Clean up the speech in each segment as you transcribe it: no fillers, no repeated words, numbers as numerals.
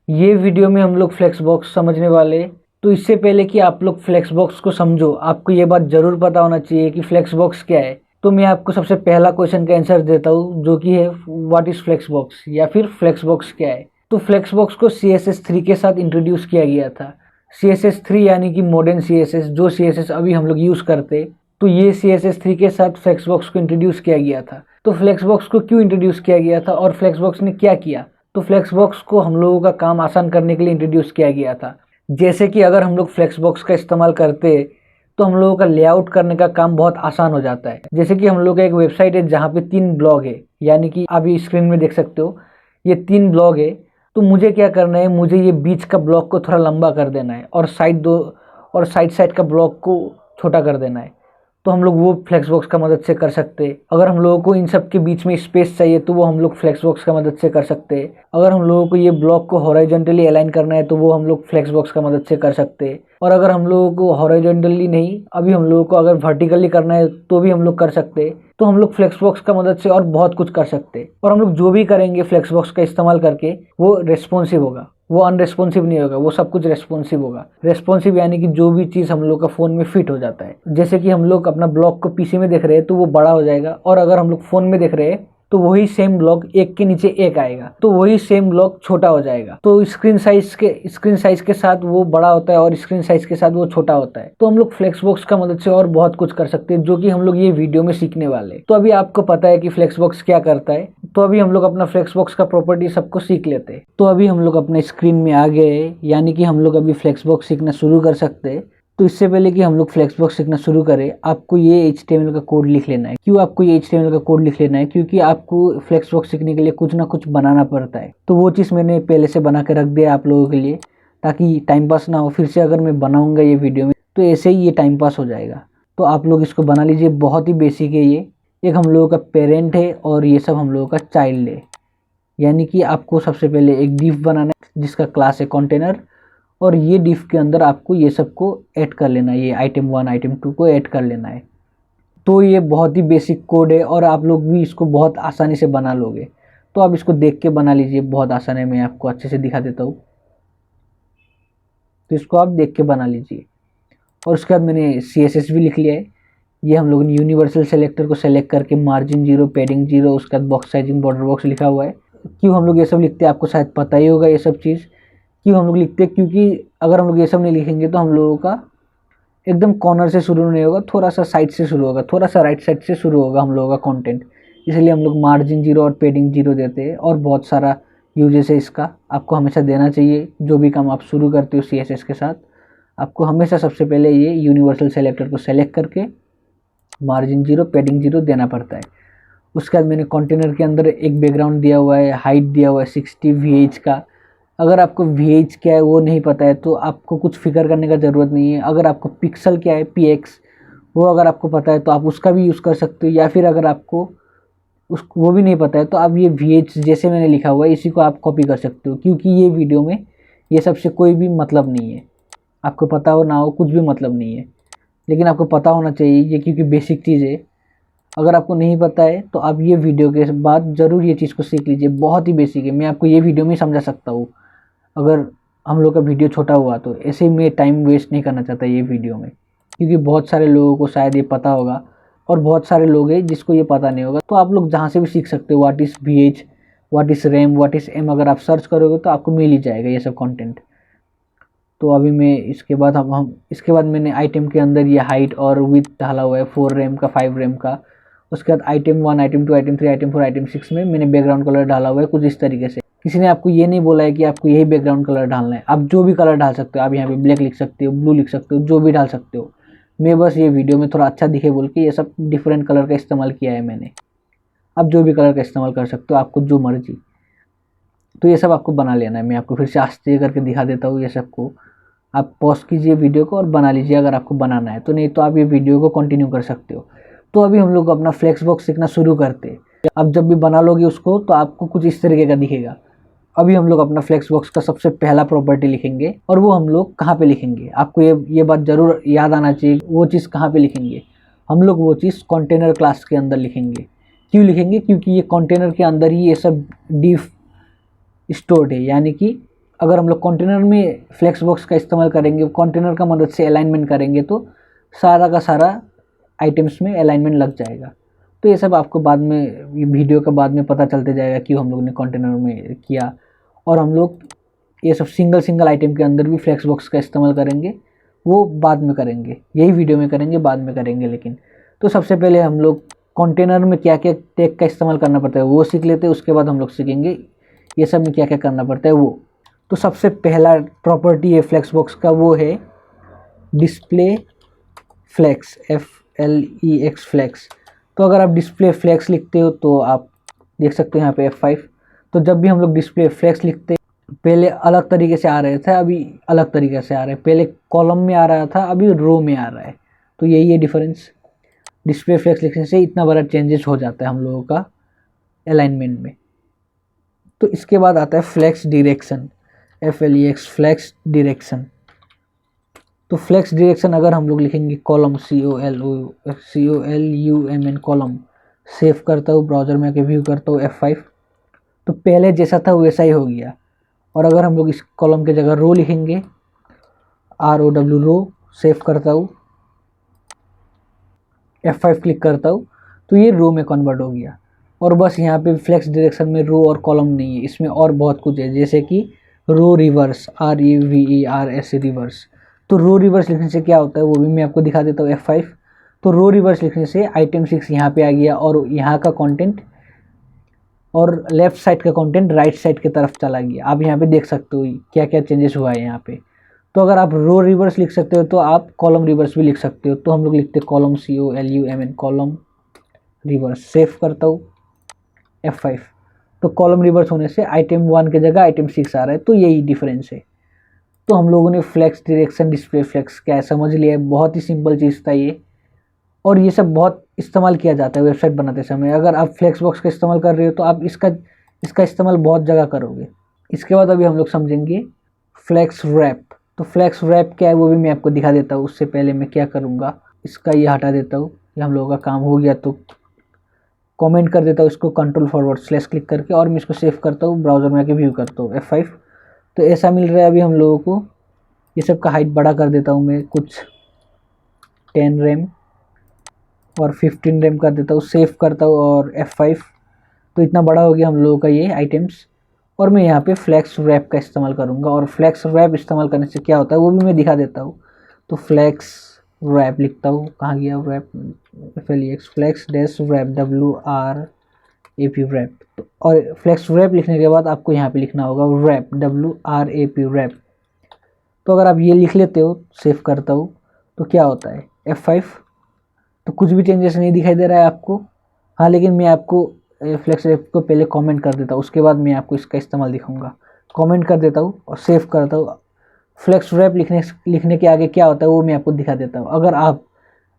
ये वीडियो में हम लोग फ्लेक्स बॉक्स समझने वाले। तो इससे पहले कि आप लोग फ्लेक्स बॉक्स को समझो, आपको ये बात जरूर पता होना चाहिए कि फ्लेक्स बॉक्स क्या है। तो मैं आपको सबसे पहला क्वेश्चन का आंसर देता हूँ, जो कि है व्हाट इज फ्लेक्स बॉक्स, या फिर फ्लेक्स बॉक्स क्या है। तो फ्लेक्स बॉक्स को CSS3 के साथ इंट्रोड्यूस किया गया था। CSS3 यानी कि मॉडर्न CSS, जो CSS अभी हम लोग यूज करते, तो ये CSS3 के साथ फ्लेक्स बॉक्स को इंट्रोड्यूस किया गया था। तो फ्लेक्स बॉक्स को क्यों इंट्रोड्यूस किया गया था और फ्लेक्स बॉक्स ने क्या किया? तो फ्लेक्स बॉक्स को हम लोगों का काम आसान करने के लिए इंट्रोड्यूस किया गया था। जैसे कि अगर हम लोग फ्लेक्स बॉक्स का इस्तेमाल करते तो हम लोगों का लेआउट करने का काम बहुत आसान हो जाता है। जैसे कि हम लोग का एक वेबसाइट है जहाँ पे 3 ब्लॉग है, यानी कि आप ये स्क्रीन में देख सकते हो, ये 3 ब्लॉग है। तो मुझे क्या करना है, मुझे ये बीच का ब्लॉक को थोड़ा लंबा कर देना है और साइड का ब्लॉक को छोटा कर देना है। तो हम लोग वो फ्लेक्स बॉक्स का मदद से कर सकते हैं। अगर हम लोगों को इन सब के बीच में स्पेस चाहिए तो वो हम लोग फ्लेक्स बॉक्स का मदद से कर सकते हैं। अगर हम लोगों को ये ब्लॉक को हॉरिजॉन्टली अलाइन करना है तो वो हम लोग फ्लेक्स बॉक्स का मदद से कर सकते हैं। और अगर हम लोगों को हॉरिजॉन्टली नहीं, अभी हम लोगों को अगर वर्टिकली करना है तो भी हम लोग कर सकते हैं। तो हम लोग फ्लेक्स बॉक्स का मदद से और बहुत कुछ कर सकते हैं। और हम लोग जो भी करेंगे फ्लेक्स बॉक्स का इस्तेमाल करके, वो रेस्पॉन्सिव होगा, वो अनरेस्पॉन्सिव नहीं होगा, वो सब कुछ रेस्पॉन्सिव होगा। रेस्पॉन्सिव यानी कि जो भी चीज़ हम लोग का फ़ोन में फिट हो जाता है। जैसे कि हम लोग अपना ब्लॉग को पीसी में देख रहे हैं तो वो बड़ा हो जाएगा, और अगर हम लोग फ़ोन में देख रहे हैं तो वही सेम ब्लॉग एक के नीचे एक आएगा, तो वही सेम ब्लॉग छोटा हो जाएगा। तो स्क्रीन साइज के साथ वो बड़ा होता है और स्क्रीन साइज के साथ वो छोटा होता है। तो हम लोग फ्लेक्स बॉक्स का मदद से और बहुत कुछ कर सकते हैं, जो कि हम लोग ये वीडियो में सीखने वाले हैं। तो अभी आपको पता है कि फ्लेक्स बॉक्स क्या करता है, तो अभी हम लोग अपना फ्लेक्स बॉक्स का प्रॉपर्टी सबको सीख लेते हैं। तो अभी हम लोग अपने स्क्रीन में आ गए, यानी कि हम लोग अभी फ्लेक्स बॉक्स सीखना शुरू कर सकते हैं। तो इससे पहले कि हम लोग फ्लेक्स बॉक्स सीखना शुरू करें, आपको ये HTML का कोड लिख लेना है। क्यों आपको ये HTML का कोड लिख लेना है? क्योंकि आपको फ्लेक्स बॉक्स सीखने के लिए कुछ ना कुछ बनाना पड़ता है। तो वो चीज़ मैंने पहले से बना के रख दिया आप लोगों के लिए, ताकि टाइम पास ना हो। फिर से अगर मैं बनाऊंगा ये वीडियो में तो ऐसे ही ये टाइम पास हो जाएगा। तो आप लोग इसको बना लीजिए, बहुत ही बेसिक है ये। एक हम लोगों का पेरेंट है और ये सब हम लोगों का चाइल्ड है। यानी कि आपको सबसे पहले एक डिफ बनाना है जिसका क्लास है कंटेनर, और ये डिफ के अंदर आपको ये सबको ऐड कर लेना है। ये आइटम 1 आइटम 2 को ऐड कर लेना है। तो ये बहुत ही बेसिक कोड है और आप लोग भी इसको बहुत आसानी से बना लोगे। तो आप इसको देख के बना लीजिए, बहुत आसान है। मैं आपको अच्छे से दिखा देता हूँ, तो इसको आप देख के बना लीजिए। और उसके बाद मैंने CSS भी लिख लिया है। ये हम लोगों ने यूनिवर्सल सेलेक्टर को सेलेक्ट करके मार्जिन 0, पैडिंग 0, उसके बाद बॉक्स साइजिंग, बॉर्डर बॉक्स लिखा हुआ है। क्यों हम लोग ये सब लिखते हैं आपको शायद पता ही होगा ये सब चीज़। क्यों हम लोग लिखते हैं? क्योंकि अगर हम लोग ये सब नहीं लिखेंगे तो हम लोगों का एकदम कॉर्नर से शुरू नहीं होगा, थोड़ा सा साइड से शुरू होगा, थोड़ा सा राइट साइड से शुरू होगा हम लोगों का कंटेंट। इसलिए हम लोग मार्जिन 0 और पैडिंग 0 देते हैं। और बहुत सारा यूजेस है इसका, आपको हमेशा देना चाहिए। जो भी काम आप शुरू करते हो CSS के साथ, आपको हमेशा सबसे पहले ये यूनिवर्सल सेलेक्टर को सेलेक्ट करके मार्जिन 0, पैडिंग 0 देना पड़ता है। उसके बाद मैंने कंटेनर के अंदर एक बैकग्राउंड दिया हुआ है, हाइट दिया हुआ है 60 VH का। अगर आपको VH क्या है वो नहीं पता है तो आपको कुछ फिक्र करने का ज़रूरत नहीं है। अगर आपको पिक्सल क्या है PX, वो अगर आपको पता है तो आप उसका भी यूज़ कर सकते हो। या फिर अगर आपको वो भी नहीं पता है तो आप ये VH जैसे मैंने लिखा हुआ है इसी को आप कॉपी कर सकते हो। क्योंकि ये वीडियो में ये सबसे कोई भी मतलब नहीं है, आपको पता हो ना हो कुछ भी मतलब नहीं है, लेकिन आपको पता होना चाहिए ये, क्योंकि बेसिक चीज़ है। अगर आपको नहीं पता है तो आप ये वीडियो के बाद ज़रूर ये चीज़ को सीख लीजिए, बहुत ही बेसिक है। मैं आपको ये वीडियो में समझा सकता हूँ। अगर हम लोग का वीडियो छोटा हुआ तो ऐसे ही मैं टाइम वेस्ट नहीं करना चाहता ये वीडियो में, क्योंकि बहुत सारे लोगों को शायद ये पता होगा और बहुत सारे लोग हैं जिसको ये पता नहीं होगा। तो आप लोग जहाँ से भी सीख सकते हो, what is VH, what is RAM, what is M, अगर आप सर्च करोगे तो आपको मिल ही जाएगा ये सब कंटेंट। तो अभी मैं इसके बाद इसके बाद मैंने आइटम के अंदर ये हाइट और विड्थ डाला हुआ है 4 रैम का, 5 रैम का। उसके बाद item 1, item 2, item 3, item 4, item 6 में मैंने बैकग्राउंड कलर डाला हुआ है कुछ इस तरीके से। किसी ने आपको ये नहीं बोला है कि आपको यही बैकग्राउंड कलर डालना है, आप जो भी कलर डाल सकते हो। आप यहाँ पे ब्लैक लिख सकते हो, ब्लू लिख सकते हो, जो भी डाल सकते हो। मैं बस ये वीडियो में थोड़ा अच्छा दिखे बोल के ये सब डिफरेंट कलर का इस्तेमाल किया है मैंने। आप जो भी कलर का इस्तेमाल कर सकते हो, आपको जो मर्जी। तो ये सब आपको बना लेना है। मैं आपको फिर से आस्ते करके दिखा देता हूँ ये सबको। आप पॉज कीजिए वीडियो को और बना लीजिए अगर आपको बनाना है तो, नहीं तो आप ये वीडियो को कंटिन्यू कर सकते हो। तो अभी हम लोग अपना फ्लेक्स बॉक्स सीखना शुरू करते हैं। अब जब भी बना लोगे उसको तो आपको कुछ इस तरीके का दिखेगा। अभी हम लोग अपना फ्लेक्स बॉक्स का सबसे पहला प्रॉपर्टी लिखेंगे, और वो हम लोग कहाँ पे लिखेंगे, आपको ये बात जरूर याद आना चाहिए। वो चीज़ कहाँ पे लिखेंगे? हम लोग वो चीज़ कंटेनर क्लास के अंदर लिखेंगे। क्यों लिखेंगे? क्योंकि ये कंटेनर के अंदर ही ये सब डिफ स्टोर्ड है। यानी कि अगर हम लोग कंटेनर में फ्लेक्स बॉक्स का इस्तेमाल करेंगे, कंटेनर का मदद से अलाइनमेंट करेंगे तो सारा का सारा आइटम्स में अलाइनमेंट लग जाएगा। तो ये सब आपको बाद में, ये वीडियो के बाद में पता चलते जाएगा कि हम लोग ने कंटेनर में किया। और हम लोग ये सब सिंगल सिंगल आइटम के अंदर भी फ्लेक्स बॉक्स का इस्तेमाल करेंगे, वो बाद में करेंगे, यही वीडियो में करेंगे, बाद में करेंगे लेकिन। तो सबसे पहले हम लोग कंटेनर में क्या क्या टैग का इस्तेमाल करना पड़ता है वो सीख लेते हैं, उसके बाद हम लोग सीखेंगे ये सब में क्या क्या करना पड़ता है वो। तो सबसे पहला प्रॉपर्टी है फ्लेक्स बॉक्स का, वो है डिस्प्ले फ्लेक्स, FLEX फ्लेक्स। तो अगर आप डिस्प्ले फ्लेक्स लिखते हो तो आप देख सकते हो यहाँ पे F5। तो जब भी हम लोग डिस्प्ले फ्लेक्स लिखते हैं, पहले अलग तरीके से आ रहे थे, अभी अलग तरीके से आ रहे हैं। पहले कॉलम में आ रहा था, अभी रो में आ रहा है। तो यही है डिफरेंस। डिस्प्ले फ्लेक्स लिखने से इतना बड़ा चेंजेस हो जाता है हम लोगों का अलाइनमेंट में। तो इसके बाद आता है flex direction, FLEX flex direction. तो फ्लेक्स डायरेक्शन अगर हम लोग लिखेंगे कॉलम, COLUMN कॉलम, सेव करता हूँ, ब्राउज़र में आके व्यू करता हूँ F5, तो पहले जैसा था वैसा ही हो गया। और अगर हम लोग इस कॉलम के जगह रो लिखेंगे, ROW रो, सेव करता हूँ, F5 क्लिक करता हूँ, तो ये रो में कन्वर्ट हो गया। और बस यहाँ पे फ्लेक्स डायरेक्शन में रो और कॉलम नहीं है, इसमें और बहुत कुछ है, जैसे कि रो रिवर्स, REVERS रिवर्स। तो रो रिवर्स लिखने से क्या होता है वो भी मैं आपको दिखा देता हूँ F5। तो रो रिवर्स लिखने से आइटम 6 यहाँ पे आ गया और यहाँ का कंटेंट और लेफ्ट साइड का कंटेंट राइट साइड की तरफ चला गया। आप यहाँ पे देख सकते हो क्या क्या चेंजेस हुआ है यहाँ पे। तो अगर आप रो रिवर्स लिख सकते हो तो आप कॉलम रिवर्स भी लिख सकते हो। तो हम लोग लिखते हैं column, COLUMN column reverse, save करता हूँ F5। तो कॉलम रिवर्स होने से आइटम 1 की जगह आइटम 6 आ रहा है। तो यही डिफरेंस है। तो हम लोगों ने फ्लेक्स डायरेक्शन, डिस्प्ले फ्लेक्स क्या है समझ लिया है। बहुत ही सिंपल चीज़ था ये, और ये सब बहुत इस्तेमाल किया जाता है वेबसाइट बनाते समय। अगर आप फ्लेक्स बॉक्स का इस्तेमाल कर रहे हो तो आप इसका इस्तेमाल बहुत जगह करोगे। इसके बाद अभी हम लोग समझेंगे फ्लेक्स रैप। तो फ्लेक्स रैप क्या है वो भी मैं आपको दिखा देता हूँ। उससे पहले मैं क्या करूँगा, इसका ये हटा देता हूँ, ये हम लोगों का काम हो गया। तो कमेंट कर देता हूँ इसको Ctrl// क्लिक करके, और मैं इसको सेव करता हूँ, ब्राउज़र में आके व्यू करता हूँ F5। तो ऐसा मिल रहा है अभी हम लोगों को। ये सब का हाइट बड़ा कर देता हूँ मैं, कुछ 10 रैम और 15 रैम कर देता हूँ, सेव करता हूँ और F5। तो इतना बड़ा हो गया हम लोगों का ये आइटम्स। और मैं यहाँ पे फ्लेक्स रैप का इस्तेमाल करूँगा, और फ्लेक्स रैप इस्तेमाल करने से क्या होता है वो भी मैं दिखा देता हूँ। तो फ्लेक्स रैप लिखता हूँ, कहाँ गया wrap, FLEX flex dash wrap, WRAP wrap. तो और फ्लेक्स रैप लिखने के बाद आपको यहाँ पे लिखना होगा रैप, WRAP रैप। तो अगर आप ये लिख लेते हो, सेव करता हूँ, तो क्या होता है F5। तो कुछ भी चेंजेस नहीं दिखाई दे रहा है आपको। हाँ, लेकिन मैं आपको फ्लेक्स रैप को पहले कमेंट कर देता हूँ, उसके बाद मैं आपको इसका इस्तेमाल दिखाऊंगा। कमेंट कर देता हूँ और सेव करता हूँ। फ्लेक्स रैप लिखने के आगे क्या होता है वो मैं आपको दिखा देता हूँ। अगर आप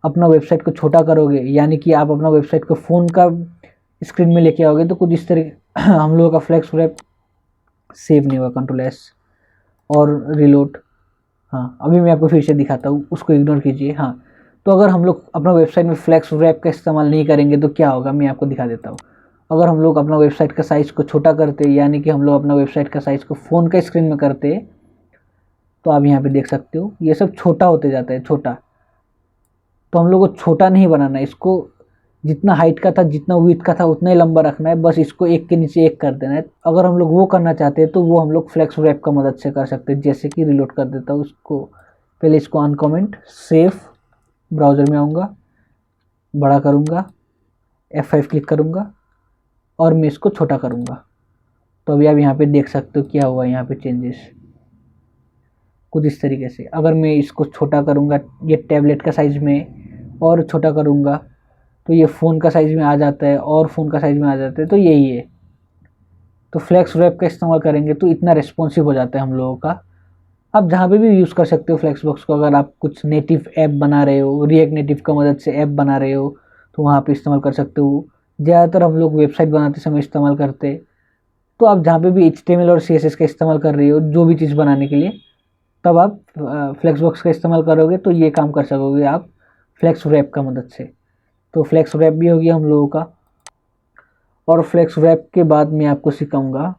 अपना वेबसाइट को छोटा करोगे, यानी कि आप अपना वेबसाइट को फ़ोन का स्क्रीन में लेके आओगे, तो कुछ इस तरह हम लोगों का फ्लेक्स रैप सेव नहीं हुआ। Ctrl+S और रिलोड। हाँ, अभी मैं आपको फिर से दिखाता हूँ, उसको इग्नोर कीजिए। हाँ, तो अगर हम लोग अपना वेबसाइट में फ्लेक्स रैप का इस्तेमाल नहीं करेंगे तो क्या होगा, मैं आपको दिखा देता हूँ। अगर हम लोग अपना वेबसाइट का साइज़ को छोटा करते, यानी कि हम लोग अपना वेबसाइट का साइज़ को फ़ोन का स्क्रीन में करते, तो आप यहाँ पे देख सकते हो ये सब छोटा होते जाता है, छोटा। तो हम लोग को छोटा नहीं बनाना है, इसको जितना हाइट का था, जितना विड्थ का था, उतना ही लंबा रखना है। बस इसको एक के नीचे एक कर देना है। अगर हम लोग वो करना चाहते हैं तो वो हम लोग फ्लेक्स रैप का मदद से कर सकते हैं। जैसे कि रिलोड कर देता हूँ उसको, पहले इसको अनकमेंट, सेव, ब्राउज़र में आऊँगा, बड़ा करूँगा, F5 क्लिक करूँगा और मैं इसको छोटा करूँगा। तो अभी आप यहाँ पे देख सकते हो क्या हुआ यहाँ पे चेंजेस, कुछ इस तरीके से। अगर मैं इसको छोटा करूँगा, ये टैबलेट का साइज़ में, और छोटा करूँगा तो ये फ़ोन का साइज़ में आ जाता है, और फ़ोन का साइज़ में आ जाता है। तो यही है। तो फ्लेक्स रैप का इस्तेमाल करेंगे तो इतना रिस्पॉन्सिव हो जाता है हम लोगों का। आप जहाँ पे भी यूज़ कर सकते हो फ्लेक्स बॉक्स को। अगर आप कुछ नेटिव ऐप बना रहे हो, रिएक्ट नेटिव का मदद से ऐप बना रहे हो, तो वहाँ पे इस्तेमाल कर सकते हो। ज़्यादातर हम लोग वेबसाइट बनाते समय इस्तेमाल करते हैं। तो आप जहाँ पे भी HTML और CSS का इस्तेमाल कर रहे हो, जो भी चीज़ बनाने के लिए, तब आप फ्लेक्स बॉक्स का इस्तेमाल करोगे तो ये काम कर सकोगे आप फ्लेक्स रैप का मदद से। तो फ्लेक्स रैप भी हो गया हम लोगों का। और फ्लेक्स रैप के बाद मैं आपको सिखाऊंगा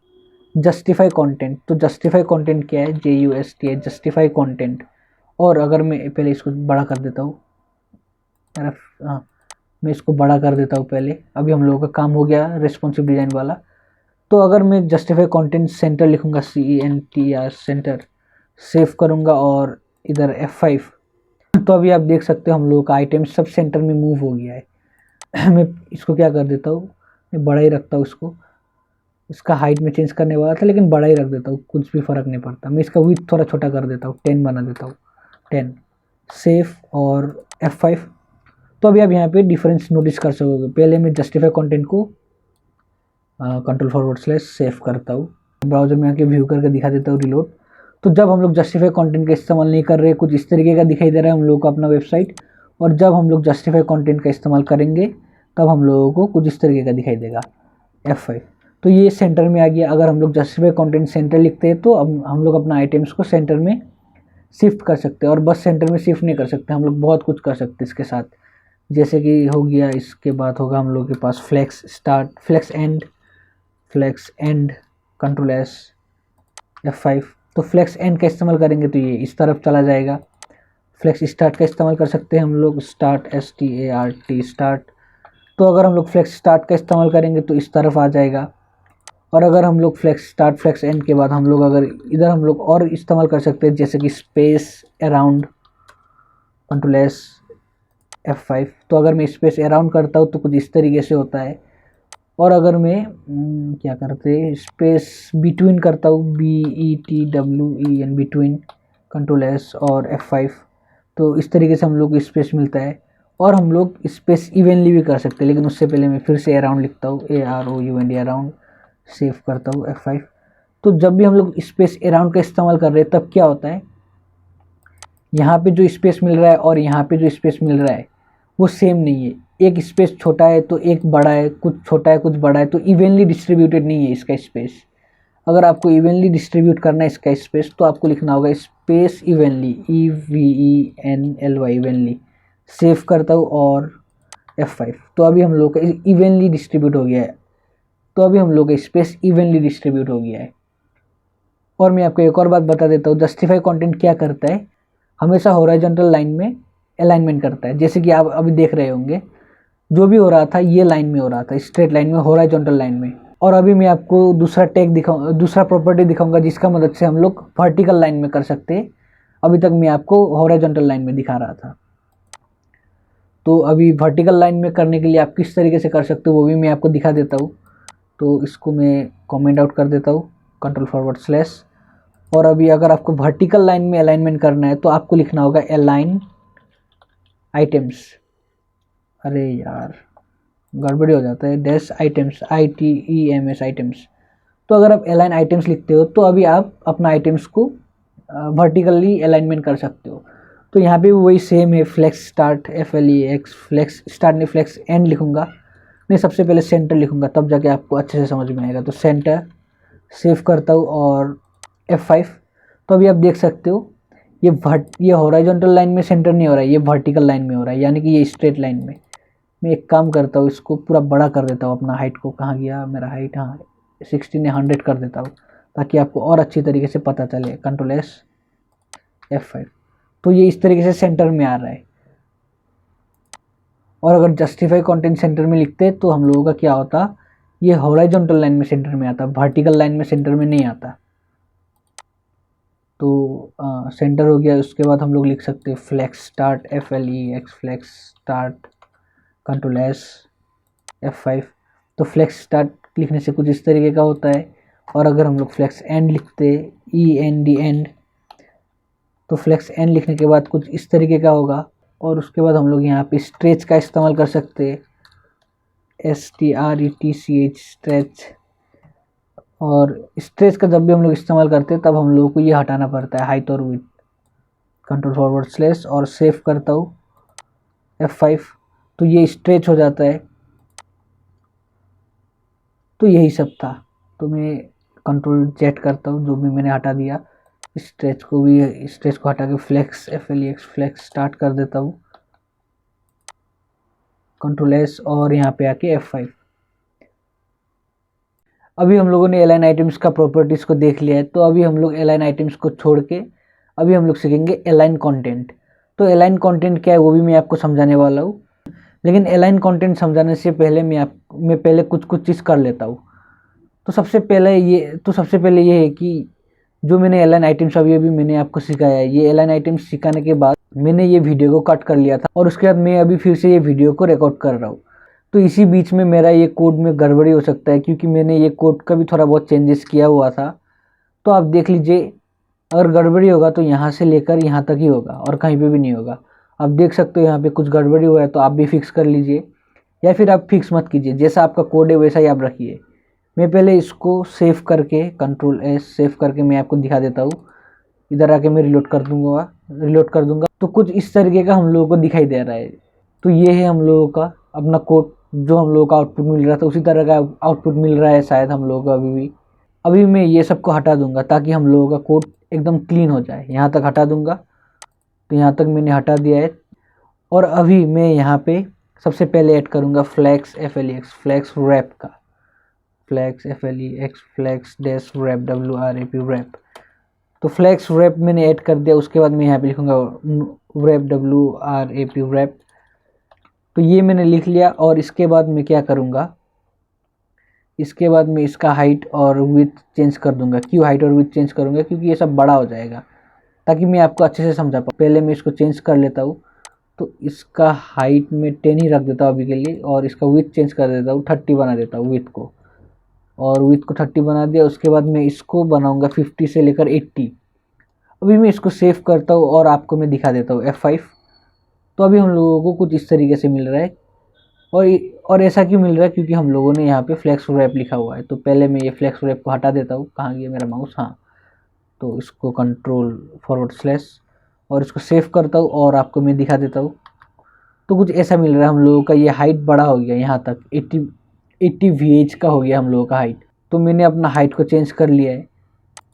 जस्टिफाई कंटेंट। तो जस्टिफाई कंटेंट क्या है, JUST है, जस्टिफाई कंटेंट। और अगर मैं पहले इसको बड़ा कर देता हूँ, हाँ मैं इसको बड़ा कर देता हूँ पहले। अभी हम लोगों का काम हो गया रिस्पॉन्सिव डिज़ाइन वाला। तो अगर मैं जस्टिफाई कंटेंट सेंटर लिखूंगा, CENTR सेंटर, सेव करूंगा और इधर F5, तो अभी आप देख सकते हो हम लोगों का आइटम सब सेंटर में मूव हो गया है। मैं इसको क्या कर देता हूँ, मैं बड़ा ही रखता हूँ इसको। इसका हाइट में चेंज करने वाला था लेकिन बड़ा ही रख देता हूँ, कुछ भी फ़र्क नहीं पड़ता। मैं इसका विड्थ थोड़ा छोटा कर देता हूँ, 10 बना देता हूँ, 10, सेव और F5। तो अभी आप यहाँ पे डिफरेंस नोटिस कर सकोगे। पहले मैं जस्टिफाई कंटेंट को कंट्रोल / सेव करता हूँ, ब्राउजर में आके व्यू करके दिखा देता हूँ रिलोड। तो जब हम लोग जस्टिफाई कंटेंट का इस्तेमाल नहीं कर रहे, कुछ इस तरीके का दिखाई दे रहा है हम लोग को अपना वेबसाइट। और जब हम लोग जस्टिफाई कंटेंट का इस्तेमाल करेंगे तब हम लोगों को कुछ इस तरीके का दिखाई देगा, F5। तो ये सेंटर में आ गया। अगर हम लोग जस्टिफाई कंटेंट सेंटर लिखते हैं तो अब हम लोग अपना आइटम्स को सेंटर में शिफ्ट कर सकते हैं। और बस सेंटर में शिफ्ट नहीं कर सकते, हम लोग बहुत कुछ कर सकते हैं इसके साथ। जैसे कि हो गया, इसके बाद होगा हम लोग के पास flex start, flex end, control S, F5। तो फ्लेक्स एंड का इस्तेमाल करेंगे तो ये इस तरफ चला जाएगा। फ्लेक्स स्टार्ट का इस्तेमाल कर सकते हैं हम लोग, स्टार्ट, START, स्टार्ट। तो अगर हम लोग फ्लेक्स स्टार्ट का इस्तेमाल करेंगे तो इस तरफ आ जाएगा। और अगर हम लोग फ्लेक्स स्टार्ट फ्लेक्स एंड के बाद हम लोग अगर इधर हम लोग और इस्तेमाल कर सकते हैं, जैसे कि space around, control S, F5। तो अगर मैं स्पेस अराउंड करता हूँ तो कुछ इस तरीके से होता है। और अगर मैं क्या करते, स्पेस बिटवीन करता हूँ, BETWEN, बिटवीन, कंट्रोल S और F5, तो इस तरीके से हम लोग को स्पेस मिलता है। और हम लोग स्पेस इवनली भी कर सकते हैं, लेकिन उससे पहले मैं फिर से अराउंड लिखता हूँ, AROUND, अराउंड, सेव करता हूँ F5। तो जब भी हम लोग स्पेस अराउंड का इस्तेमाल कर रहे हैं तब क्या होता है, यहाँ पे जो स्पेस मिल रहा है और यहाँ पे जो स्पेस मिल रहा है वो सेम नहीं है। एक स्पेस छोटा है तो एक बड़ा है, कुछ छोटा है कुछ बड़ा है, तो इवनली डिस्ट्रीब्यूटेड नहीं है इसका स्पेस। अगर आपको इवनली डिस्ट्रीब्यूट करना है इसका स्पेस तो आपको लिखना होगा space evenly, EVENLY, evenly. Save करता हूँ और F5। तो अभी हम लोग का इवनली डिस्ट्रीब्यूट हो गया है। तो अभी हम लोग का स्पेस इवनली डिस्ट्रीब्यूट हो गया है। और मैं आपको एक और बात बता देता हूँ, जस्टिफाई कंटेंट क्या करता है, हमेशा हॉरिजॉन्टल लाइन में अलाइनमेंट करता है। जैसे कि आप अभी देख रहे होंगे जो भी हो रहा था ये लाइन में हो रहा था, स्ट्रेट लाइन में, हॉरिजॉन्टल लाइन में। और अभी मैं आपको दूसरा दूसरा प्रॉपर्टी दिखाऊंगा जिसका मदद से हम लोग वर्टिकल लाइन में कर सकते हैं। अभी तक मैं आपको हॉरिजॉन्टल लाइन में दिखा रहा था। तो अभी वर्टिकल लाइन में करने के लिए आप किस तरीके से कर सकते हो वो भी मैं आपको दिखा देता हूँ। तो इसको मैं कमेंट आउट कर देता हूँ, कंट्रोल / और अभी अगर आपको वर्टिकल लाइन में अलाइनमेंट करना है तो आपको लिखना होगा अलाइन आइटम्स। अरे यार गड़बड़ी हो जाता है, डैश आइटम्स, ITEMS, आइटम्स। तो अगर आप अलाइन आइटम्स लिखते हो तो अभी आप अपना आइटम्स को वर्टिकली अलाइनमेंट कर सकते हो। तो यहाँ पे वही सेम है, flex start, FLEX, flex start नहीं फ्लेक्स एंड लिखूंगा। मैं सबसे पहले सेंटर लिखूंगा तब जाके आपको अच्छे से समझ में आएगा। तो सेंटर, सेव करता हूँ और F5। तो अभी आप देख सकते हो ये हॉरिजॉन्टल लाइन में सेंटर नहीं हो रहा है, ये वर्टिकल लाइन में हो रहा है, यानी कि ये स्ट्रेट लाइन में। मैं एक काम करता हूँ, इसको पूरा बड़ा कर देता हूँ अपना हाइट को। कहाँ गया मेरा हाइट, हाँ 16 या 100 कर देता हूँ ताकि आपको और अच्छी तरीके से पता चले, कंट्रोल S, F5। तो ये इस तरीके से सेंटर में आ रहा है। और अगर जस्टिफाई कंटेंट सेंटर में लिखते तो हम लोगों का क्या होता, ये हॉरिजॉन्टल लाइन में सेंटर में आता, वर्टिकल लाइन में सेंटर में नहीं आता। तो सेंटर हो गया। उसके बाद हम लोग लिख सकते हैं flex start, FLEX, flex start, control S, F5। तो फ्लेक्स स्टार्ट लिखने से कुछ इस तरीके का होता है। और अगर हम लोग फ्लेक्स एंड लिखते, END, एंड, तो फ्लेक्स एंड लिखने के बाद कुछ इस तरीके का होगा। और उसके बाद हम लोग यहाँ पे स्ट्रेच का इस्तेमाल कर सकते हैं, STRETCH, स्ट्रेच। और स्ट्रेच का जब भी हम लोग इस्तेमाल करते हैं तब हम लोगों को ये हटाना पड़ता है, हाइट और विड्थ, कंट्रोल / और सेव करता हूँ F5। तो ये स्ट्रेच हो जाता है। तो यही सब था। तो मैं कंट्रोल Z करता हूँ, जो भी मैंने हटा दिया, स्ट्रेच को हटा के फ्लेक्स, FLEX, फ्लेक्स स्टार्ट कर देता हूँ, कंट्रोल S और यहाँ पे आके F5। अभी हम लोगों ने अलाइन आइटम्स का प्रॉपर्टीज़ को देख लिया है, तो अभी हम लोग अलाइन आइटम्स को छोड़ के अभी हम लोग सीखेंगे अलाइन कंटेंट। तो अलाइन कंटेंट क्या है वो भी मैं आपको समझाने वाला हूँ, लेकिन अलाइन कंटेंट समझाने से पहले मैं पहले कुछ चीज़ कर लेता हूँ। तो सबसे पहले ये है कि जो मैंने अलाइन आइटम्स अभी अभी मैंने आपको सिखाया है, ये अलाइन आइटम्स सिखाने के बाद मैंने ये वीडियो को कट कर लिया था और उसके बाद मैं अभी फिर से ये वीडियो को रिकॉर्ड कर रहा हूँ। तो इसी बीच में मेरा ये कोड में गड़बड़ी हो सकता है, क्योंकि मैंने ये कोड का भी थोड़ा बहुत चेंजेस किया हुआ था। तो आप देख लीजिए, अगर गड़बड़ी होगा तो यहाँ से लेकर यहाँ तक ही होगा और कहीं पे भी नहीं होगा। आप देख सकते हो यहाँ पे कुछ गड़बड़ी हुआ है, तो आप भी फिक्स कर लीजिए, या फिर आप फिक्स मत कीजिए, जैसा आपका कोड है वैसा ही आप रखिए। मैं पहले इसको सेव करके Ctrl+S सेव करके मैं आपको दिखा देता हूँ। इधर आके मैं रिलोड कर दूंगा तो कुछ इस तरीके का हम लोगों को दिखाई दे रहा है। तो ये है हम लोगों का अपना कोड, जो हम लोगों का आउटपुट मिल रहा था उसी तरह का आउटपुट मिल रहा है शायद हम लोगों को अभी मैं ये सबको हटा दूंगा ताकि हम लोगों का कोड एकदम क्लीन हो जाए। यहाँ तक हटा दूंगा, तो यहाँ तक मैंने हटा दिया है। और अभी मैं यहाँ पे सबसे पहले ऐड करूँगा फ्लैक्स फ्लैक्स रैप का, फ्लैक्स डैश रैप WRAP। तो फ्लैक्स रैप मैंने ऐड कर दिया। उसके बाद मैं यहाँ पे लिखूँगा रैप WRAP। तो ये मैंने लिख लिया। और इसके बाद मैं क्या करूँगा, इसके बाद मैं इसका हाइट और विड्थ चेंज कर दूंगा। क्यों हाइट और विड्थ चेंज करूँगा, क्योंकि ये सब बड़ा हो जाएगा, ताकि मैं आपको अच्छे से समझा पाऊँ। पहले मैं इसको चेंज कर लेता हूँ। तो इसका हाइट में 10 ही रख देता हूँ अभी के लिए, और इसका विड्थ चेंज कर देता हूँ, 30 बना देता हूँ विड्थ को, और विड्थ को 30 बना दिया। उसके बाद मैं इसको बनाऊँगा 50 से लेकर 80। अभी मैं इसको सेव करता हूँ और आपको मैं दिखा देता हूँ F5। तो अभी हम लोगों को कुछ इस तरीके से मिल रहा है। और ऐसा क्यों मिल रहा है, क्योंकि हम लोगों ने यहाँ पे फ्लैक्स रैप लिखा हुआ है। तो पहले मैं ये फ्लैक्स रैप को हटा देता हूँ। कहाँ गया मेरा माउस, हाँ। तो इसको Ctrl// और इसको सेव करता हूँ और आपको मैं दिखा देता हूँ। तो कुछ ऐसा मिल रहा है हम लोगों का। ये हाइट बड़ा हो गया, यहाँ तक 80 VH का हो गया हम लोगों का हाइट। तो मैंने अपना हाइट को चेंज कर लिया है।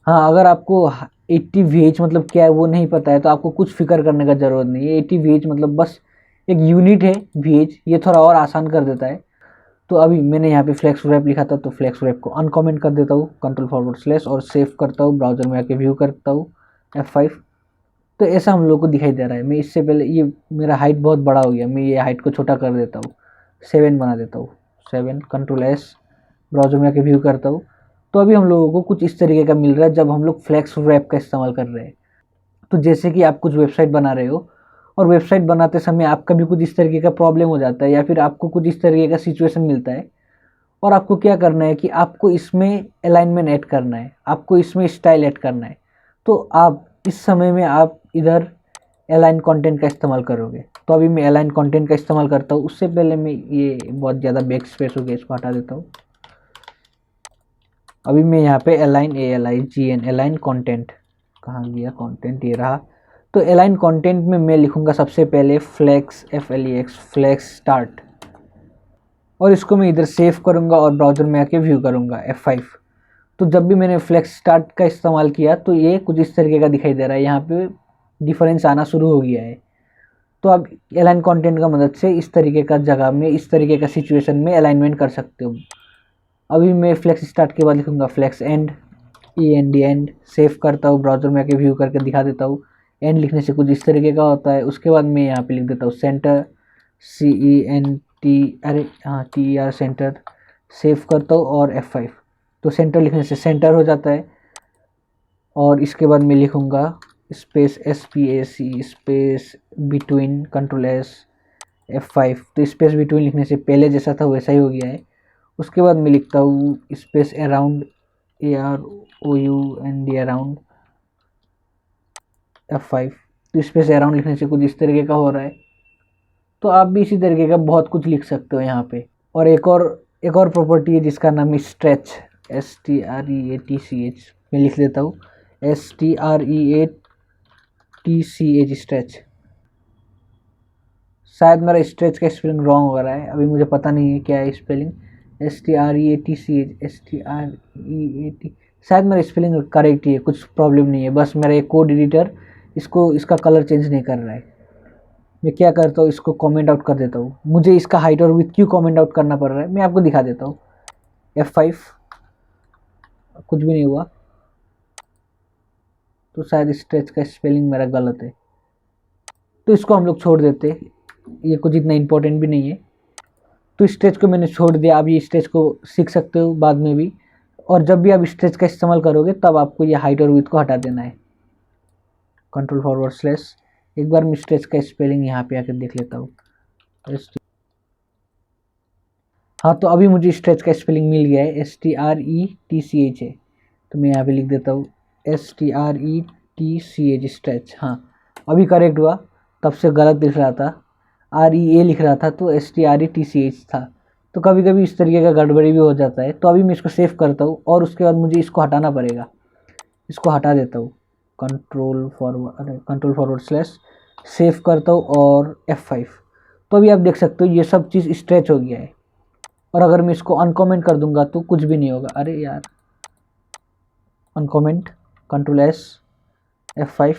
हाँ, अगर आपको 80 VH मतलब क्या है वो नहीं पता है, तो आपको कुछ फिक्र करने का ज़रूरत नहीं है। 80 VH मतलब बस एक यूनिट है VH, ये थोड़ा और आसान कर देता है। तो अभी मैंने यहाँ पे फ्लैक्स रैप लिखा था, तो फ्लैक्स रैप को अनकमेंट कर देता हूँ Ctrl// और सेव करता हूँ, ब्राउज़र में आके व्यू करता हूँ F5। तो ऐसा हम लोग को दिखाई दे रहा है। मैं इससे पहले, ये मेरा हाइट बहुत बड़ा हो गया, मैं ये हाइट को छोटा कर देता हूँ, 7 बना देता हूँ, 7। Ctrl+S, ब्राउज़र में आके व्यू करता हूँ। तो अभी हम लोगों को कुछ इस तरीके का मिल रहा है जब हम लोग फ्लैक्स रैप का इस्तेमाल कर रहे हैं। तो जैसे कि आप कुछ वेबसाइट बना रहे हो, और वेबसाइट बनाते समय आपका भी कुछ इस तरीके का प्रॉब्लम हो जाता है, या फिर आपको कुछ इस तरीके का सिचुएशन मिलता है, और आपको क्या करना है कि आपको इसमें अलाइनमेंट ऐड करना है, आपको इसमें स्टाइल ऐड करना है। तो आप इस समय में आप इधर अलाइन कंटेंट का इस्तेमाल करोगे। तो अभी मैं अलाइन कंटेंट का इस्तेमाल करता हूँ। उससे पहले मैं ये बहुत ज़्यादा बैक स्पेस हो गया, इसको हटा देता हूँ। अभी मैं यहाँ पे अलाइन कंटेंट, कहाँ गया कंटेंट, ये रहा। तो अलाइन कंटेंट में मैं लिखूँगा सबसे पहले फ्लैक्स फ्लैक्स स्टार्ट, और इसको मैं इधर सेव करूँगा और ब्राउज़र में आके व्यू करूँगा F5। तो जब भी मैंने फ्लैक्स स्टार्ट का इस्तेमाल किया तो ये कुछ इस तरीके का दिखाई दे रहा है, यहाँ पे डिफरेंस आना शुरू हो गया है। तो आप अलाइन कंटेंट का मदद से इस तरीके का जगह में, इस तरीके का सिचुएशन में अलाइनमेंट कर सकते हो। अभी मैं फ्लैक्स स्टार्ट के बाद लिखूँगा फ्लैक्स एंड, एंड, सेव करता हूँ, ब्राउज़र में आके व्यू करके दिखा देता हूँ। एंड लिखने से कुछ इस तरीके का होता है। उसके बाद मैं यहाँ पे लिख देता हूँ सेंटर, TER सेंटर, सेव करता हूँ और F5। तो सेंटर लिखने से सेंटर हो जाता है। और इसके बाद मैं लिखूँगा space SPAC space between, Ctrl+S F5। तो स्पेस बिटवीन लिखने से पहले जैसा था वैसा ही हो गया है। उसके बाद मैं लिखता हूँ space around, AROUND around F5। तो स्पेस अराउंड लिखने से कुछ इस तरीके का हो रहा है। तो आप भी इसी तरीके का बहुत कुछ लिख सकते हो यहाँ पे। और एक और प्रॉपर्टी है जिसका नाम है स्ट्रेच, STREATCH। मैं लिख देता हूँ STREATCH स्ट्रेच। शायद मेरा स्ट्रेच का स्पेलिंग रॉन्ग हो रहा है, अभी मुझे पता नहीं है क्या है स्पेलिंग। STREATCH, शायद मेरा स्पेलिंग करेक्ट ही है, कुछ प्रॉब्लम नहीं है। बस मेरा एक कोड एडिटर इसका कलर चेंज नहीं कर रहा है। मैं क्या करता हूँ, इसको कमेंट आउट कर देता हूँ। मुझे इसका हाइट और विड्थ क्यों कमेंट आउट करना पड़ रहा है मैं आपको दिखा देता हूँ। F5, कुछ भी नहीं हुआ, तो शायद स्ट्रेच का स्पेलिंग मेरा गलत है, तो इसको हम लोग छोड़ देते, ये कुछ इतना इम्पोर्टेंट भी नहीं है। तो स्ट्रेच को मैंने छोड़ दिया। आप ये स्ट्रेच को सीख सकते हो बाद में भी, और जब भी आप स्ट्रेच का इस्तेमाल करोगे तब आपको ये हाइट और विड्थ को हटा देना है। कंट्रोल फॉरवर्ड स्लैश, एक बार मैं स्ट्रेच का स्पेलिंग यहाँ पे आकर देख लेता हूँ। हाँ, तो अभी मुझे स्ट्रेच का स्पेलिंग मिल गया है, STRETCH है, तो मैं यहाँ पे लिख देता हूँ STRETCH स्ट्रेच। हाँ, अभी करेक्ट हुआ, तब से गलत लिख रहा था, REA लिख रहा था, तो STRETCH था। तो कभी कभी इस तरीके का गड़बड़ी भी हो जाता है। तो अभी मैं इसको सेव करता हूँ और उसके बाद मुझे इसको हटाना पड़ेगा, इसको हटा देता हूँ। कंट्रोल फॉरवर्ड स्लैश, सेव करता हूँ और F5। तो अभी आप देख सकते हो ये सब चीज़ स्ट्रेच हो गया है। और अगर मैं इसको अनकमेंट कर दूंगा तो कुछ भी नहीं होगा। अरे यार, अनकमेंट, कंट्रोल S, F5।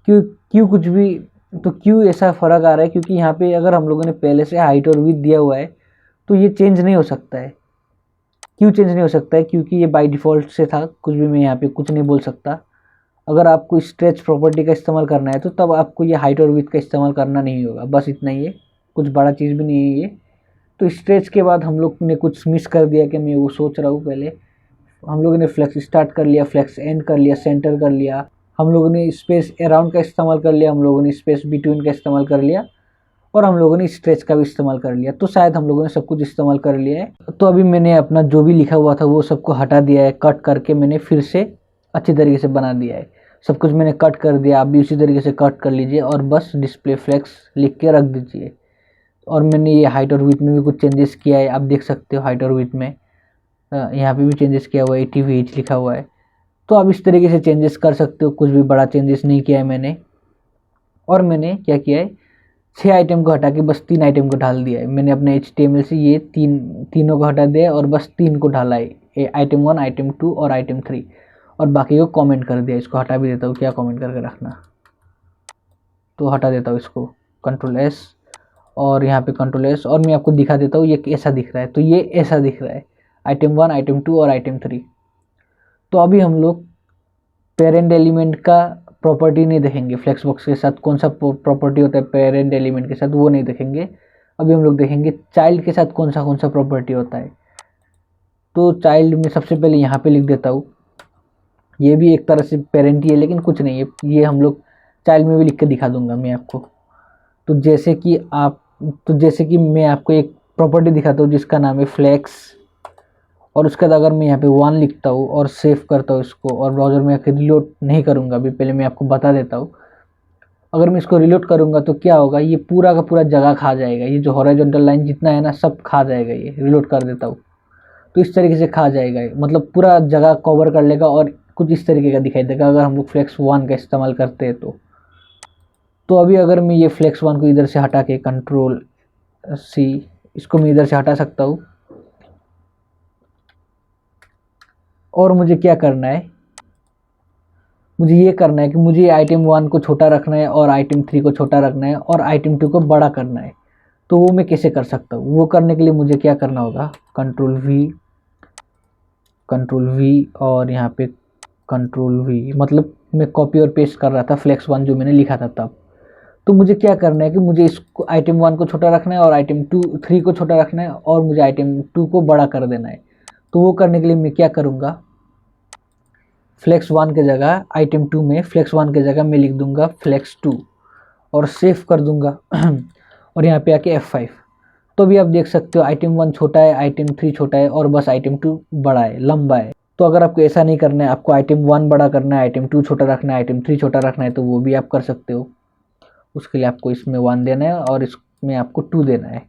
क्यों क्यों कुछ भी, तो क्यों ऐसा फ़र्क आ रहा है? क्योंकि यहाँ पे अगर हम लोगों ने पहले से हाइट और विड्थ दिया हुआ है तो ये चेंज नहीं हो सकता है। क्यों चेंज नहीं हो सकता है? क्योंकि ये बाय डिफ़ॉल्ट से था, कुछ भी मैं यहाँ पे कुछ नहीं बोल सकता। अगर आपको स्ट्रेच प्रॉपर्टी का इस्तेमाल करना है तो तब आपको ये हाइट और विड्थ का इस्तेमाल करना नहीं होगा, बस इतना ही है, कुछ बड़ा चीज़ भी नहीं है ये। तो स्ट्रेच के बाद हम लोग ने कुछ मिस कर दिया कि मैं वो सोच रहा हूँ। पहले हम लोगों ने फ्लेक्स स्टार्ट कर लिया, फ्लेक्स एंड कर लिया, सेंटर कर लिया, हम लोगों ने स्पेस अराउंड का इस्तेमाल कर लिया, हम लोगों ने स्पेस बिटवीन का इस्तेमाल कर लिया, और हम लोगों ने स्ट्रेच का भी इस्तेमाल कर लिया। तो शायद हम लोगों ने सब कुछ इस्तेमाल कर लिया है। तो अभी मैंने अपना जो भी लिखा हुआ था वो सबको हटा दिया है, कट करके मैंने फिर से अच्छी तरीके से बना दिया है। सब कुछ मैंने कट कर दिया, आप भी उसी तरीके से कट कर लीजिए और बस डिस्प्ले फ्लेक्स लिख के रख दीजिए। और मैंने ये हाइट और विड्थ में भी कुछ चेंजेस किया है, आप देख सकते हो हाइट और विड्थ में यहाँ पे भी चेंजेस किया हुआ है, 80VH लिखा हुआ है। तो आप इस तरीके से चेंजेस कर सकते हो, कुछ भी बड़ा चेंजेस नहीं किया है मैंने। और मैंने क्या किया है, 6 आइटम को हटा के बस 3 आइटम को ढाल दिया है। मैंने अपने HTML से ये तीनों को हटा दिया और बस 3 को ढाला है, आइटम 1, आइटम 2 और आइटम 3, और बाकी को कमेंट कर दिया। इसको हटा भी देता हूँ, क्या कमेंट करके रखना, तो हटा देता हूँ इसको, कंट्रोल S और यहाँ पे कंट्रोल S, और मैं आपको दिखा देता हूँ ये ऐसा दिख रहा है। तो ये ऐसा दिख रहा है, आइटम 1, आइटम 2 और आइटम 3। तो अभी हम लोग पेरेंट एलिमेंट का प्रॉपर्टी नहीं देखेंगे, फ्लेक्सबॉक्स के साथ कौन सा प्रॉपर्टी होता है पेरेंट एलिमेंट के साथ, वो नहीं देखेंगे। अभी हम लोग देखेंगे चाइल्ड के साथ कौन सा प्रॉपर्टी होता है। तो चाइल्ड में सबसे पहले यहाँ पे लिख देता हूँ, ये भी एक तरह से पेरेंट ही है लेकिन कुछ नहीं है, ये हम लोग चाइल्ड में भी लिख के दिखा दूंगा मैं आपको। तो जैसे कि मैं आपको एक प्रॉपर्टी दिखाता हूँ जिसका नाम है फ्लेक्स, और उसके बाद अगर मैं यहाँ पे 1 लिखता हूँ और सेव करता हूँ इसको, और ब्राउज़र में आकर रिलोड नहीं करूँगा, अभी पहले मैं आपको बता देता हूँ। अगर मैं इसको रिलोड करूँगा तो क्या होगा, ये पूरा का पूरा जगह खा जाएगा, ये जो हॉरिजॉन्टल लाइन जितना है ना सब खा जाएगा। ये रिलोड कर देता हूँ तो इस तरीके से खा जाएगा, मतलब पूरा जगह कवर कर लेगा और कुछ इस तरीके का दिखाई देगा अगर हम लोग फ्लेक्स 1 का इस्तेमाल करते हैं तो अभी अगर मैं ये फ्लेक्स 1 को इधर से हटा के कंट्रोल C, इसको मैं इधर से हटा सकता हूँ। और मुझे क्या करना है, मुझे ये करना है कि मुझे आइटम 1 को छोटा रखना है और आइटम 3 को छोटा रखना है और आइटम 2 को बड़ा करना है। तो वो मैं कैसे कर सकता हूँ, वो करने के लिए मुझे क्या करना होगा, कंट्रोल V और यहाँ पे कंट्रोल V, मतलब मैं कॉपी और पेस्ट कर रहा था फ्लेक्स 1 जो मैंने लिखा था तब। तो मुझे क्या करना है कि मुझे इसको आइटम 1 को छोटा रखना है और आइटम 3 को छोटा रखना है और मुझे आइटम 2 को बड़ा कर देना है। तो वो करने के लिए मैं क्या करूँगा, फ्लेक्स 1 के जगह आइटम 2 में फ्लेक्स 1 के जगह मैं लिख दूंगा फ्लेक्स 2 और सेव कर दूंगा और यहाँ पे आके F5। तो अभी आप देख सकते हो आइटम 1 छोटा है, आइटम 3 छोटा है और बस आइटम 2 बड़ा है, लंबा है। तो अगर आपको ऐसा नहीं करना है, आपको आइटम 1 बड़ा करना है, आइटम 2 छोटा रखना है, आइटम 3 छोटा रखना है, तो वो भी आप कर सकते हो। उसके लिए आपको इसमें 1 देना है और इसमें आपको 2 देना है।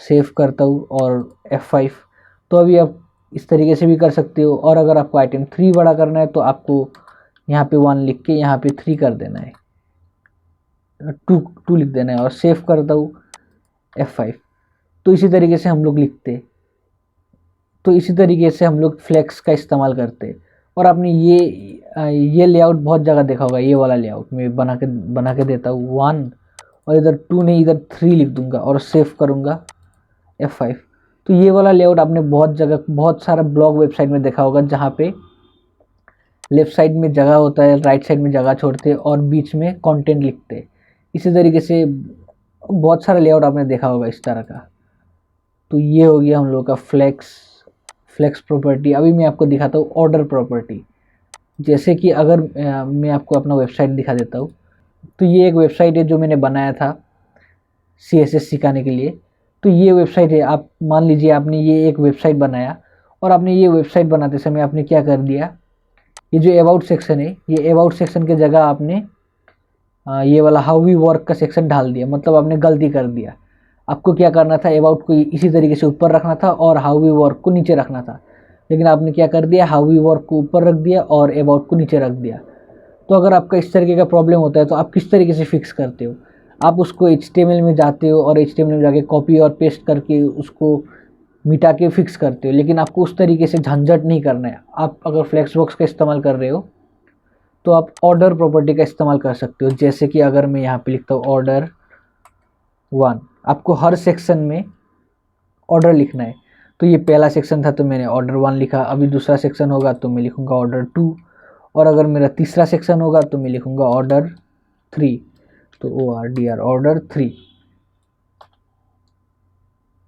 सेव करता हूँ और F5। तो अभी आप इस तरीके से भी कर सकते हो। और अगर आपको आइटम 3 बड़ा करना है तो आपको यहाँ पे 1 लिख के यहाँ पे 3 कर देना है, 2 लिख देना है और सेव करता हूँ F5। तो इसी तरीके से हम लोग लिखते, तो इसी तरीके से हम लोग फ्लेक्स का इस्तेमाल करते। और आपने ये लेआउट बहुत जगह देखा होगा, ये वाला लेआउट मैं बना के देता हूँ 1 और इधर 2 नहीं इधर 3 लिख दूंगा और सेव करूँगा F5। तो ये वाला लेआउट आपने बहुत जगह, बहुत सारा ब्लॉग वेबसाइट में देखा होगा, जहाँ पे लेफ्ट साइड में जगह होता है, राइट साइड में जगह छोड़ते हैं और बीच में कंटेंट लिखते हैं। इसी तरीके से बहुत सारा लेआउट आपने देखा होगा इस तरह का। तो ये हो गया हम लोग का फ्लेक्स प्रॉपर्टी। अभी मैं आपको दिखाता हूँ ऑर्डर प्रॉपर्टी। जैसे कि अगर मैं आपको अपना वेबसाइट दिखा देता हूँ, तो ये एक वेबसाइट है जो मैंने बनाया था CSS सिखाने के लिए। तो ये वेबसाइट है, आप मान लीजिए आपने ये एक वेबसाइट बनाया, और आपने ये वेबसाइट बनाते समय आपने क्या कर दिया, ये जो अबाउट सेक्शन है, ये अबाउट सेक्शन के जगह आपने ये वाला हाउ वी वर्क का सेक्शन डाल दिया। मतलब आपने गलती कर दिया। आपको क्या करना था, अबाउट को इसी तरीके से ऊपर रखना था और हाउ वी वर्क को नीचे रखना था, लेकिन आपने क्या कर दिया, हाउ वी वर्क को ऊपर रख दिया और अबाउट को नीचे रख दिया। तो अगर आपका इस तरीके का प्रॉब्लम होता है तो आप किस तरीके से फिक्स करते हो? आप उसको HTML में जाते हो और HTML में जाके कॉपी और पेस्ट करके उसको मिटा के फिक्स करते हो, लेकिन आपको उस तरीके से झंझट नहीं करना है। आप अगर फ्लेक्सबॉक्स का इस्तेमाल कर रहे हो तो आप ऑर्डर प्रॉपर्टी का इस्तेमाल कर सकते हो। जैसे कि अगर मैं यहाँ पे लिखता हूँ ऑर्डर 1, आपको हर सेक्शन में ऑर्डर लिखना है। तो ये पहला सेक्शन था तो मैंने ऑर्डर 1 लिखा। अभी दूसरा सेक्शन होगा तो मैं लिखूँगा ऑर्डर 2, और अगर मेरा तीसरा सेक्शन होगा तो मैं लिखूँगा ऑर्डर 3। तो ORDR ऑर्डर 3।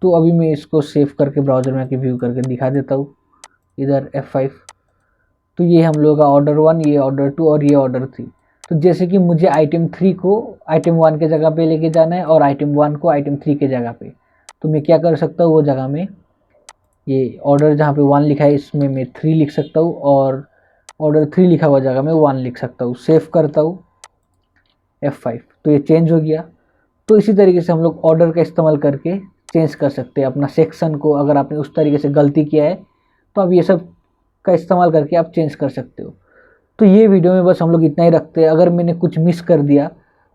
तो अभी मैं इसको सेव करके ब्राउज़र में आके व्यू करके दिखा देता हूँ इधर F5। तो ये हम लोग का ऑर्डर 1, ये ऑर्डर 2 और ये ऑर्डर 3। तो जैसे कि मुझे आइटम 3 को आइटम 1 के जगह पे लेके जाना है और आइटम 1 को आइटम 3 के जगह पे, तो मैं क्या कर सकता हूँ, वो जगह में ये ऑर्डर जहाँ पे 1 लिखा है इसमें मैं 3 लिख सकता हूँ, और ऑर्डर 3 लिखा हुआ जगह में 1 लिख सकता हूँ। सेव करता हूँ F5, तो ये चेंज हो गया। तो इसी तरीके से हम लोग ऑर्डर का इस्तेमाल करके चेंज कर सकते हैं अपना सेक्शन को। अगर आपने उस तरीके से गलती किया है तो आप ये सब का इस्तेमाल करके आप चेंज कर सकते हो। तो ये वीडियो में बस हम लोग इतना ही रखते हैं। अगर मैंने कुछ मिस कर दिया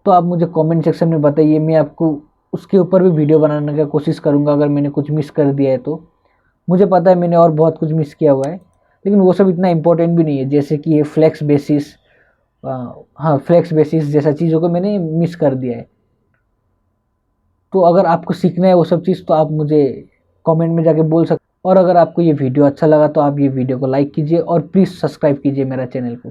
तो आप मुझे कमेंट सेक्शन में बताइए, मैं आपको उसके ऊपर भी वीडियो बनाने का कोशिश करूँगा। अगर मैंने कुछ मिस कर दिया है तो मुझे पता है मैंने और बहुत कुछ मिस किया हुआ है, लेकिन वो सब इतना इंपॉर्टेंट भी नहीं है। जैसे कि ये फ्लेक्स बेसिस, हाँ फ्लेक्स बेसिस जैसा चीज़ों को मैंने मिस कर दिया है। तो अगर आपको सीखना है वो सब चीज़ तो आप मुझे कमेंट में जाके बोल सकते। और अगर आपको ये वीडियो अच्छा लगा तो आप ये वीडियो को लाइक कीजिए और प्लीज़ सब्सक्राइब कीजिए मेरा चैनल को।